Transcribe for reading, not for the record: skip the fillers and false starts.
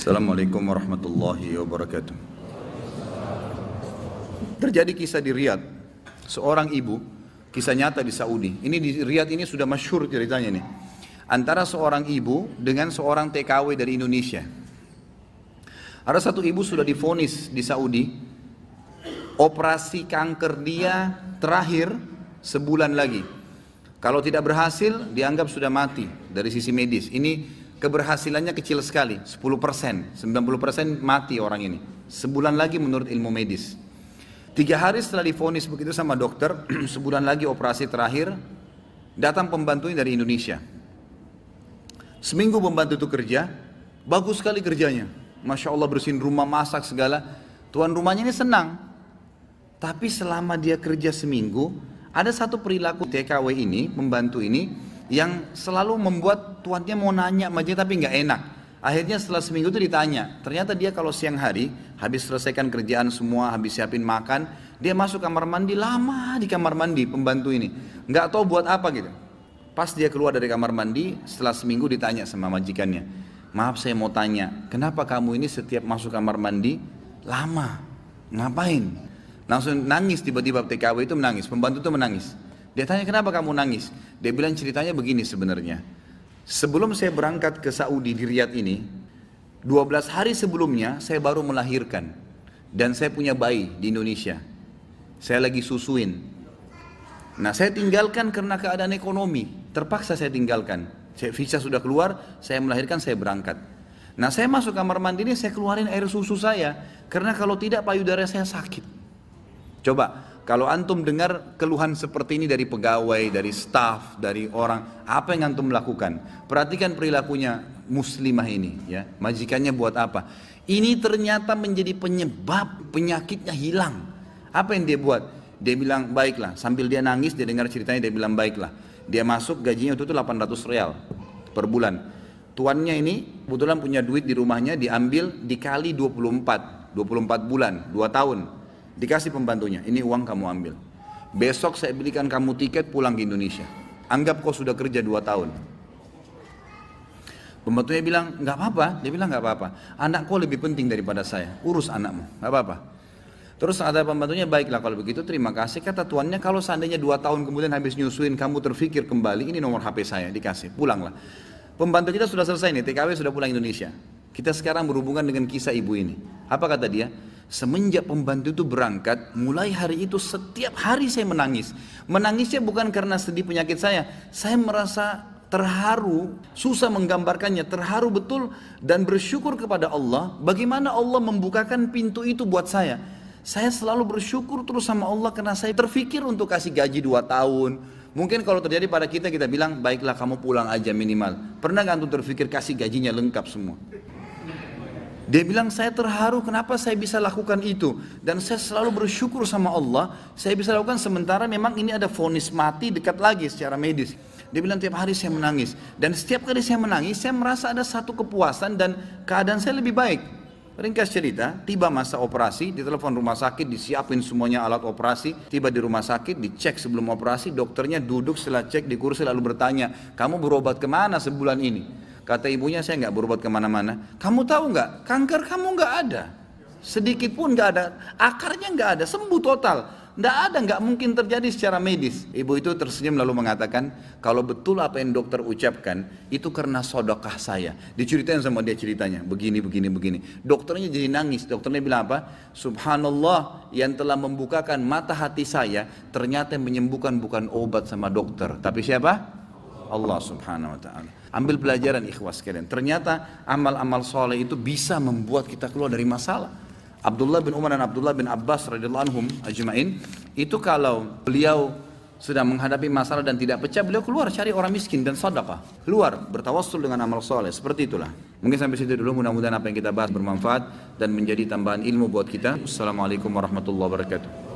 Assalamualaikum warahmatullahi wabarakatuh. Terjadi kisah di Riyadh, seorang ibu, kisah nyata di Saudi. Ini di Riyadh ini sudah masyhur ceritanya nih. Antara seorang ibu dengan seorang TKW dari Indonesia. Ada satu ibu sudah divonis di Saudi, operasi kanker dia terakhir sebulan lagi. Kalau tidak berhasil, dianggap sudah mati dari sisi medis. Ini keberhasilannya kecil sekali, 10%, 90% mati orang ini. Sebulan lagi menurut ilmu medis. 3 hari setelah divonis begitu sama dokter, sebulan lagi operasi terakhir, datang pembantunya dari Indonesia. Seminggu pembantu itu kerja, bagus sekali kerjanya. Masya Allah bersihin rumah, masak segala. Tuan rumahnya ini senang. Tapi selama dia kerja seminggu, ada satu perilaku TKW ini, membantu ini, yang selalu membuat tuannya mau nanya sama dia tapi nggak enak. Akhirnya setelah seminggu itu ditanya, ternyata dia kalau siang hari, habis selesaikan kerjaan semua, habis siapin makan, dia masuk kamar mandi, lama di kamar mandi pembantu ini. Nggak tahu buat apa gitu. Pas dia keluar dari kamar mandi, setelah seminggu ditanya sama majikannya, maaf saya mau tanya, kenapa kamu ini setiap masuk kamar mandi, lama, ngapain? Langsung nangis tiba-tiba TKW itu menangis, pembantu itu menangis. Dia tanya kenapa kamu nangis? Dia bilang ceritanya begini sebenarnya. Sebelum saya berangkat ke Saudi di Riyadh ini, 12 hari sebelumnya saya baru melahirkan. Dan saya punya bayi di Indonesia. Saya lagi susuin. Nah saya tinggalkan karena keadaan ekonomi. Terpaksa saya tinggalkan. Visa sudah keluar, saya melahirkan, saya berangkat. Nah saya masuk kamar mandi ini, saya keluarin air susu saya. Karena kalau tidak payudara saya sakit. Coba, kalau antum dengar keluhan seperti ini dari pegawai, dari staf, dari orang, apa yang antum lakukan? Perhatikan perilakunya muslimah ini, ya. Majikannya buat apa? Ini ternyata menjadi penyebab penyakitnya hilang. Apa yang dia buat? Dia bilang, baiklah. Sambil dia nangis, dia dengar ceritanya, dia bilang, baiklah. Dia masuk, gajinya itu 800 real per bulan. Tuannya ini kebetulan punya duit di rumahnya, diambil dikali 24 bulan, 2 tahun. Dikasih pembantunya, ini uang kamu ambil. Besok saya belikan kamu tiket pulang ke Indonesia. Anggap kau sudah kerja 2 tahun. Pembantunya bilang, nggak apa-apa. Dia bilang nggak apa-apa. Anak kau lebih penting daripada saya. Urus anakmu, nggak apa-apa. Terus ada pembantunya, baiklah kalau begitu terima kasih. Kata tuannya, kalau seandainya 2 tahun kemudian habis nyusuin kamu terfikir kembali, ini nomor HP saya, dikasih, pulanglah. Pembantu kita sudah selesai nih, TKW sudah pulang Indonesia. Kita sekarang berhubungan dengan kisah ibu ini. Apa kata dia? Semenjak pembantu itu berangkat, mulai hari itu setiap hari saya menangis. Menangisnya bukan karena sedih penyakit saya merasa terharu, susah menggambarkannya, terharu betul dan bersyukur kepada Allah. Bagaimana Allah membukakan pintu itu buat saya. Saya selalu bersyukur terus sama Allah karena saya terfikir untuk kasih gaji 2 tahun. Mungkin kalau terjadi pada kita, kita bilang, baiklah kamu pulang aja minimal. Pernah gak antum terfikir kasih gajinya lengkap semua? Dia bilang saya terharu kenapa saya bisa lakukan itu. Dan saya selalu bersyukur sama Allah. Saya bisa lakukan sementara memang ini ada vonis mati dekat lagi secara medis. Dia bilang tiap hari saya menangis. Dan setiap kali saya menangis saya merasa ada satu kepuasan dan keadaan saya lebih baik. Ringkas cerita, tiba masa operasi, ditelepon rumah sakit, disiapin semuanya alat operasi. Tiba di rumah sakit, dicek sebelum operasi, dokternya duduk setelah cek di kursi lalu bertanya, kamu berobat kemana sebulan ini? Kata ibunya, saya nggak berobat kemana-mana. Kamu tahu nggak, kanker kamu nggak ada. Sedikit pun nggak ada, akarnya nggak ada, sembuh total. Nggak ada, nggak mungkin terjadi secara medis. Ibu itu tersenyum lalu mengatakan, kalau betul apa yang dokter ucapkan, itu karena sedekah saya. Diceritain sama dia ceritanya, begini. Dokternya jadi nangis, dokternya bilang apa? Subhanallah, yang telah membukakan mata hati saya, ternyata yang menyembuhkan bukan obat sama dokter. Tapi siapa? Allah subhanahu wa ta'ala. Ambil pelajaran ikhwas sekalian. Ternyata amal-amal soleh itu bisa membuat kita keluar dari masalah. Abdullah bin Umar dan Abdullah bin Abbas radhiyallahu anhum ajma'in, itu kalau beliau sedang menghadapi masalah dan tidak pecah, beliau keluar cari orang miskin dan sedekah. Keluar bertawassul dengan amal soleh. Seperti itulah. Mungkin sampai situ dulu, mudah-mudahan apa yang kita bahas bermanfaat dan menjadi tambahan ilmu buat kita. Assalamualaikum warahmatullahi wabarakatuh.